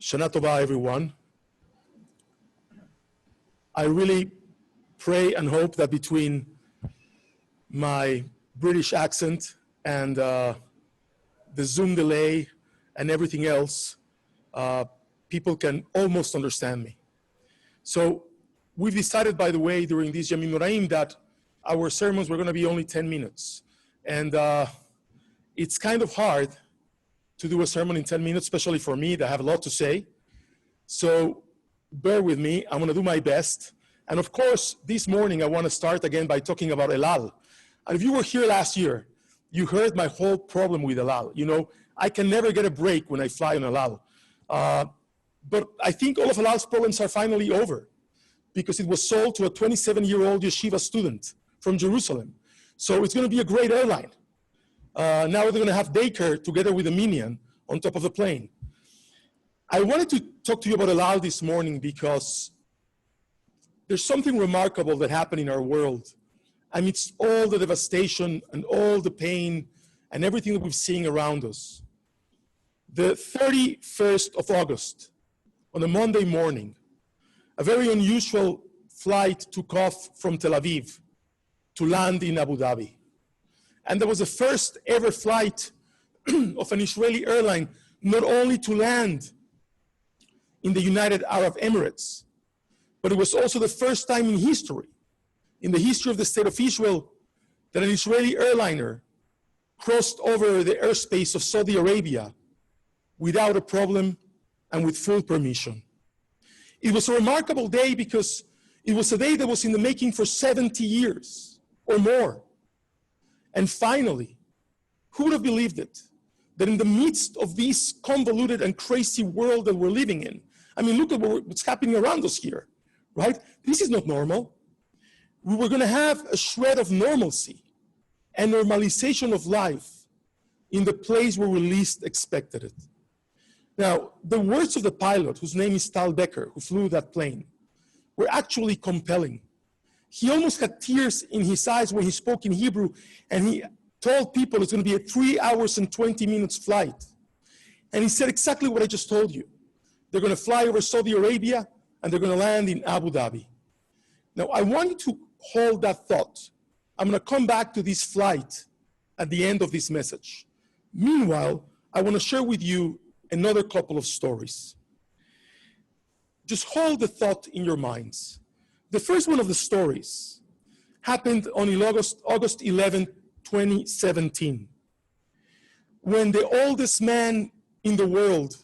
Shana Tova, everyone. I really pray and hope that between my British accent and the Zoom delay and everything else, people can almost understand me. So we've decided, by the way, during these Yamim Noraim that our sermons were going to be only 10 minutes. And it's kind of hard to do a sermon in 10 minutes, especially for me, that I have a lot to say. So bear with me, I'm going to do my best. And of course, this morning I want to start again by talking about El Al. And if you were here last year, you heard my whole problem with El Al. You know, I can never get a break when I fly on El Al. But I think all of El Al's problems are finally over because it was sold to a 27-year-old yeshiva student from Jerusalem. So it's going to be a great airline. Now they're going to have daycare together with a minion on top of the plane. I wanted to talk to you about El Al this morning because there's something remarkable that happened in our world amidst all the devastation and all the pain and everything that we've seen around us. The 31st of August, on a Monday morning, a very unusual flight took off from Tel Aviv to land in Abu Dhabi. And there was the first ever flight of an Israeli airline, not only to land in the United Arab Emirates, but it was also the first time in history, in the history of the state of Israel, that an Israeli airliner crossed over the airspace of Saudi Arabia without a problem and with full permission. It was a remarkable day because it was a day that was in the making for 70 years or more. And finally, who would have believed it? That in the midst of this convoluted and crazy world that we're living in, I mean, look at what's happening around us here, right? This is not normal. We were going to have a shred of normalcy and normalization of life in the place where we least expected it. Now, the words of the pilot, whose name is Tal Becker, who flew that plane, were actually compelling. He almost had tears in his eyes when he spoke in Hebrew, and he told people it's going to be a 3 hours and 20 minutes flight. And he said exactly what I just told you. They're going to fly over Saudi Arabia, and they're going to land in Abu Dhabi. Now, I want you to hold that thought. I'm going to come back to this flight at the end of this message. Meanwhile, I want to share with you another couple of stories. Just hold the thought in your minds. The first one of the stories happened on August 11, 2017, when the oldest man in the world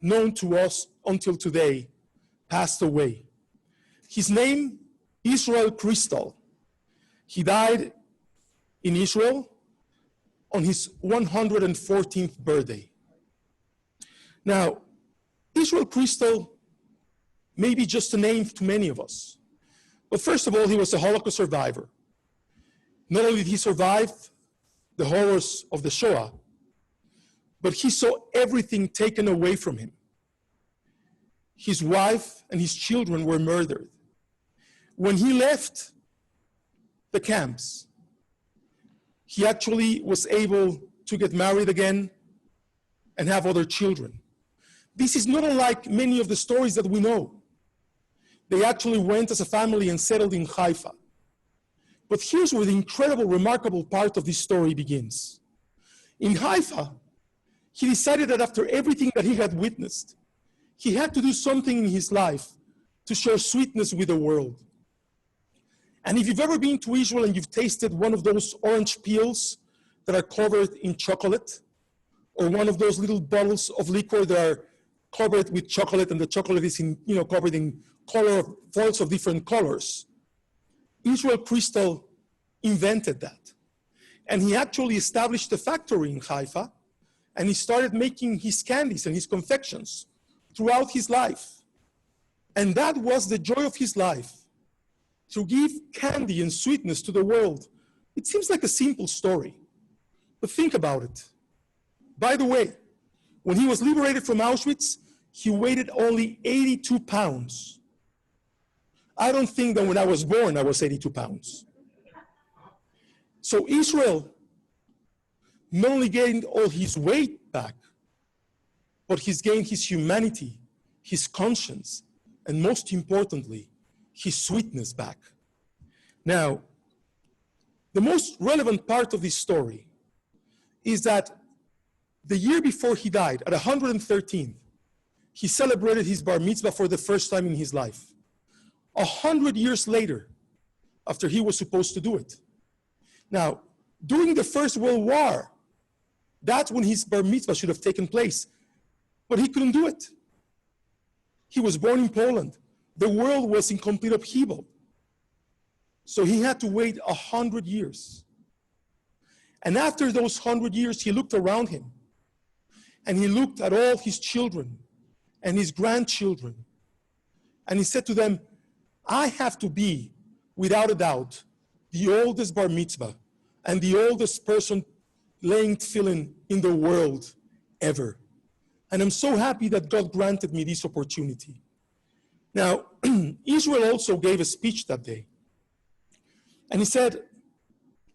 known to us until today passed away. His name, Israel Crystal. He died in Israel on his 114th birthday. Now, Israel Crystal may be just a name to many of us. But first of all, he was a Holocaust survivor. Not only did he survive the horrors of the Shoah, but he saw everything taken away from him. His wife and his children were murdered. When he left the camps, he actually was able to get married again and have other children. This is not unlike many of the stories that we know. They actually went as a family and settled in Haifa. But here's where the incredible, remarkable part of this story begins. In Haifa, he decided that after everything that he had witnessed, he had to do something in his life to share sweetness with the world. And if you've ever been to Israel and you've tasted one of those orange peels that are covered in chocolate, or one of those little bottles of liquor that are covered with chocolate, and the chocolate is covered in foils of different colors. Israel Crystal invented that. And he actually established a factory in Haifa, and he started making his candies and his confections throughout his life. And that was the joy of his life, to give candy and sweetness to the world. It seems like a simple story, but think about it. By the way, when he was liberated from Auschwitz, he weighed only 82 pounds. I don't think that when I was born, I was 82 pounds. So Israel not only gained all his weight back, but he's gained his humanity his conscience, and most importantly, his sweetness back. Now, the most relevant part of this story is that the year before he died, at 113, he celebrated his bar mitzvah for the first time in his life. 100 years later, after he was supposed to do it. Now, during the First World War, that's when his bar mitzvah should have taken place, but he couldn't do it. He was born in Poland. The world was in complete upheaval. So he had to wait 100 years. And after those 100 years, he looked around him, and he looked at all his children and his grandchildren, and he said to them, I have to be, without a doubt, the oldest bar mitzvah and the oldest person laying tefillin in the world ever. And I'm so happy that God granted me this opportunity. Now, Israel also gave a speech that day. And he said,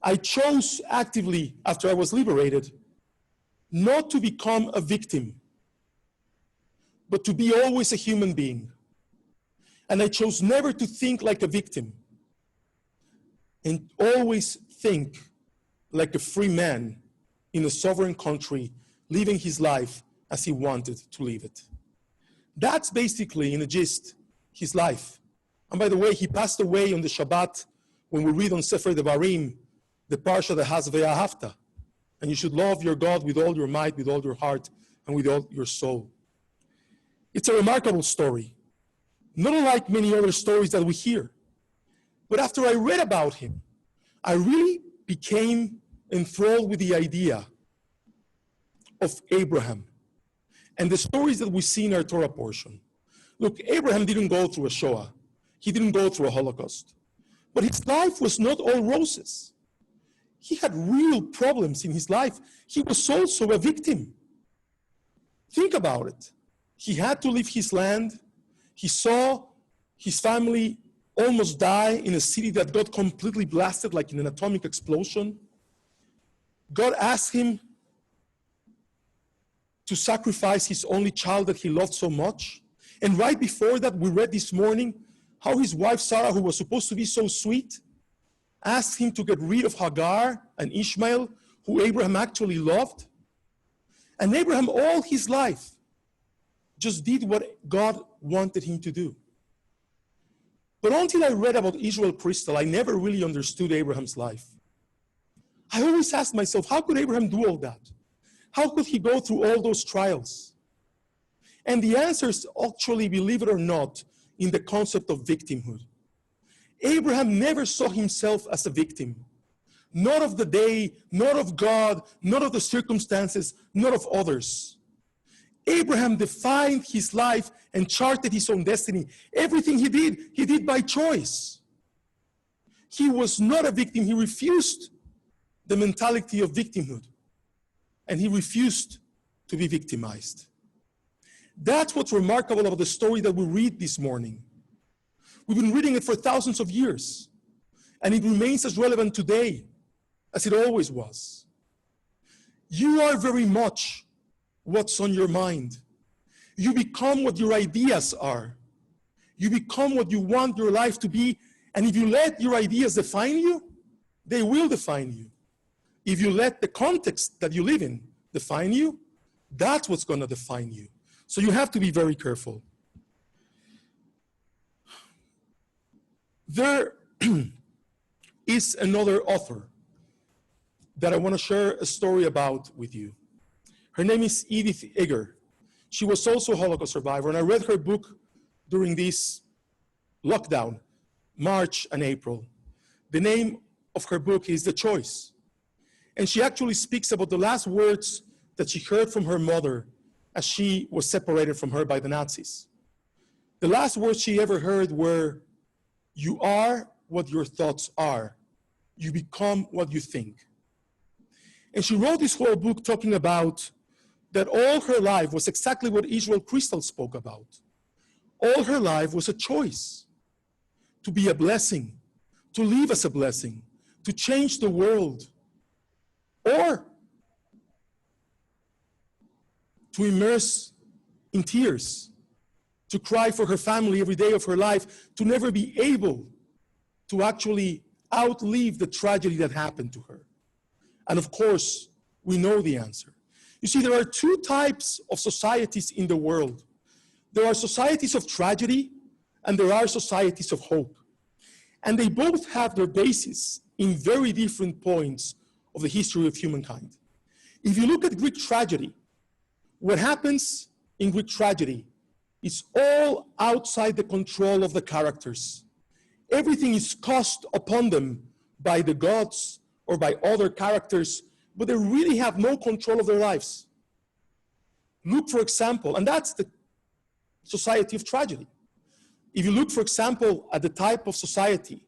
I chose actively, after I was liberated, not to become a victim, but to be always a human being. And I chose never to think like a victim, and always think like a free man in a sovereign country, living his life as he wanted to live it. That's basically, in a gist, his life. And by the way, he passed away on the Shabbat when we read on Sefer Devarim, the parsha that has Ve'ahavta. And you should love your God with all your might, with all your heart, and with all your soul. It's a remarkable story, not unlike many other stories that we hear. But after I read about him, I really became enthralled with the idea of Abraham and the stories that we see in our Torah portion. Look, Abraham didn't go through a Shoah. He didn't go through a Holocaust. But his life was not all roses. He had real problems in his life. He was also a victim. Think about it. He had to leave his land. He saw his family almost die in a city that got completely blasted like in an atomic explosion. God asked him to sacrifice his only child that he loved so much. And right before that, we read this morning how his wife Sarah, who was supposed to be so sweet, asked him to get rid of Hagar and Ishmael, who Abraham actually loved. And Abraham, all his life, just did what God wanted him to do. But until I read about Israel Crystal, I never really understood Abraham's life. I always asked myself, how could Abraham do all that? How could he go through all those trials? And the answer is actually, believe it or not, in the concept of victimhood. Abraham never saw himself as a victim. Not of the day, not of God, not of the circumstances, not of others. Abraham defined his life and charted his own destiny. Everything he did by choice. He was not a victim. He refused the mentality of victimhood. And he refused to be victimized. That's what's remarkable about the story that we read this morning. We've been reading it for thousands of years, and it remains as relevant today as it always was. You are very much what's on your mind. You become what your ideas are. You become what you want your life to be, and if you let your ideas define you, they will define you. If you let the context that you live in define you, that's what's going to define you. So you have to be very careful. There is another author that I want to share a story about with you. Her name is Edith Eger. She was also a Holocaust survivor, and I read her book during this lockdown, March and April. The name of her book is The Choice. And she actually speaks about the last words that she heard from her mother as she was separated from her by the Nazis. The last words she ever heard were, "You are what your thoughts are. You become what you think." And she wrote this whole book talking about that all her life was exactly what Israel Crystal spoke about. All her life was a choice to be a blessing, to live as a blessing, to change the world, or to immerse in tears, to cry for her family every day of her life, to never be able to actually outlive the tragedy that happened to her? And of course, we know the answer. You see, there are two types of societies in the world. There are societies of tragedy, and there are societies of hope. And they both have their basis in very different points of the history of humankind. If you look at Greek tragedy, what happens in Greek tragedy is all outside the control of the characters. Everything is cast upon them by the gods or by other characters, but they really have no control of their lives. Look, for example, and that's the society of tragedy. If you look, for example, at the type of society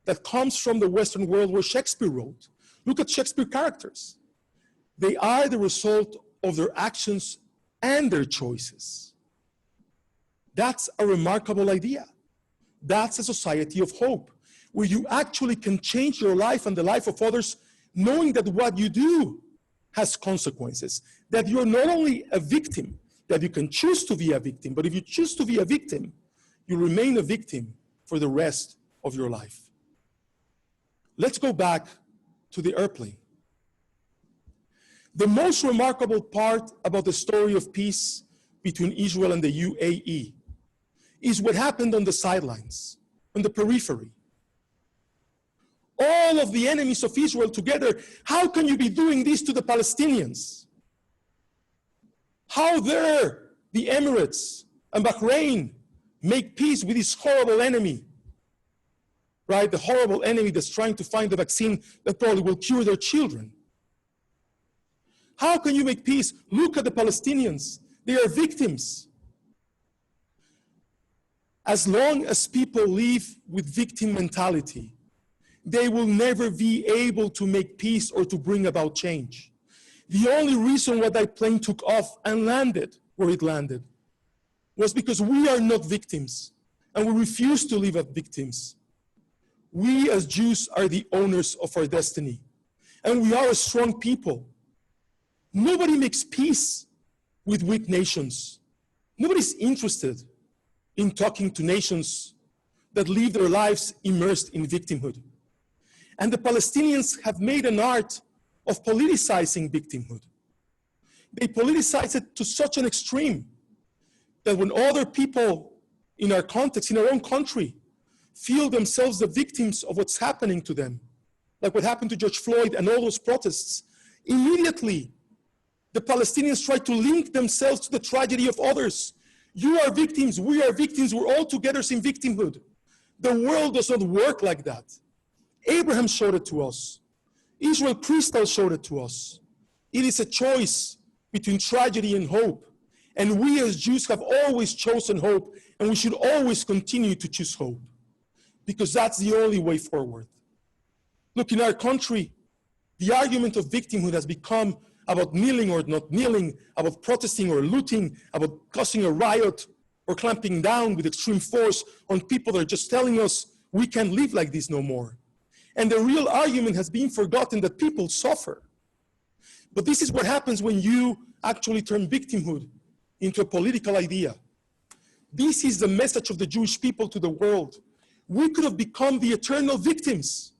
that comes from the Western world where Shakespeare wrote, look at Shakespeare characters. They are the result of their actions and their choices. That's a remarkable idea. That's a society of hope, where you actually can change your life and the life of others, knowing that what you do has consequences, that you're not only a victim, that you can choose to be a victim, but if you choose to be a victim, you remain a victim for the rest of your life. Let's go back to the airplane. The most remarkable part about the story of peace between Israel and the UAE is what happened on the sidelines, on the periphery. All of the enemies of Israel together, how can you be doing this to the Palestinians? How dare the Emirates and Bahrain make peace with this horrible enemy, right? The horrible enemy that's trying to find the vaccine that probably will cure their children. How can you make peace? Look at the Palestinians. They are victims. As long as people live with victim mentality, they will never be able to make peace or to bring about change. The only reason why that plane took off and landed where it landed was because we are not victims, and we refuse to live as victims. We as Jews are the owners of our destiny, and we are a strong people. Nobody makes peace with weak nations. Nobody's interested in talking to nations that live their lives immersed in victimhood. And the Palestinians have made an art of politicizing victimhood. They politicize it to such an extreme that when other people in our context, in our own country, feel themselves the victims of what's happening to them, like what happened to George Floyd and all those protests, immediately the Palestinians try to link themselves to the tragedy of others. You are victims, we are victims, we're all together in victimhood. The world does not work like that. Abraham showed it to us. Israel Crystal showed it to us. It is a choice between tragedy and hope. And we as Jews have always chosen hope, and we should always continue to choose hope, because that's the only way forward. Look, in our country, the argument of victimhood has become about kneeling or not kneeling, about protesting or looting, about causing a riot or clamping down with extreme force on people that are just telling us we can't live like this no more. And the real argument has been forgotten, that people suffer. But this is what happens when you actually turn victimhood into a political idea. This is the message of the Jewish people to the world. We could have become the eternal victims.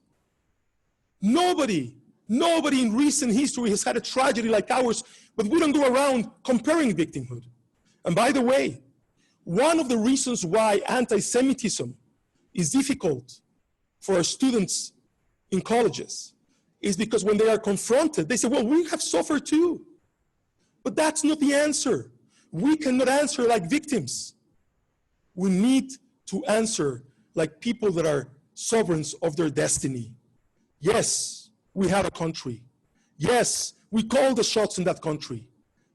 Nobody in recent history has had a tragedy like ours, but we don't go around comparing victimhood. And by the way, one of the reasons why anti-Semitism is difficult for our students in colleges is because when they are confronted, they say, well, we have suffered too. But that's not the answer. We cannot answer like victims. We need to answer like people that are sovereigns of their destiny. Yes, we have a country. Yes, we call the shots in that country.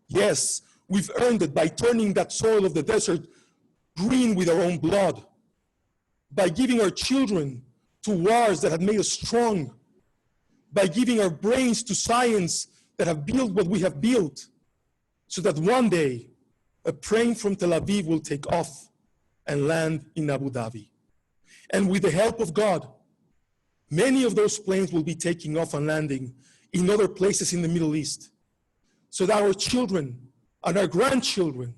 Yes, we've earned it by turning that soil of the desert green with our own blood, by giving our children to wars that have made us strong, by giving our brains to science that have built what we have built, so that one day a plane from Tel Aviv will take off and land in Abu Dhabi. And with the help of God, many of those planes will be taking off and landing in other places in the Middle East, so that our children and our grandchildren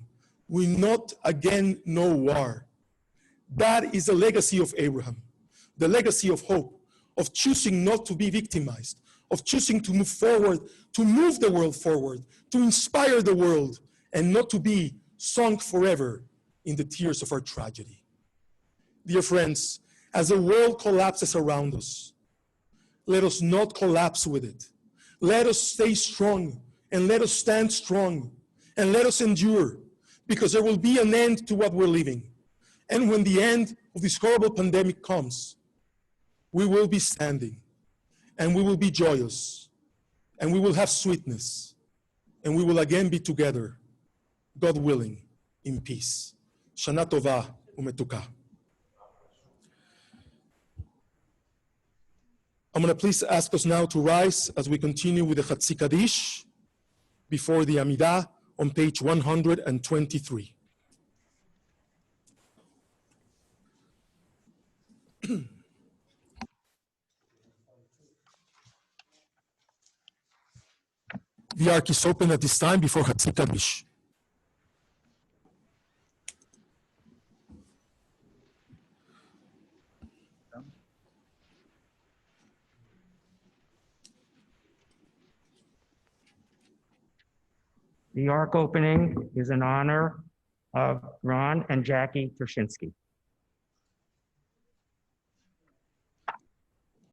will not again know war. That is the legacy of Abraham, the legacy of hope, of choosing not to be victimized, of choosing to move forward, to move the world forward, to inspire the world, and not to be sunk forever in the tears of our tragedy. Dear friends, as the world collapses around us, let us not collapse with it. Let us stay strong, and let us stand strong, and let us endure, because there will be an end to what we're living. And when the end of this horrible pandemic comes, we will be standing, and we will be joyous, and we will have sweetness, and we will again be together, God willing, in peace. Shana Tova umetuka. I'm going to please ask us now to rise as we continue with the Chatzi Kaddish before the Amidah on page 123. The ark is open at this time before Chatzi Kaddish. The ark opening is in honor of Ron and Jackie Tuschinski.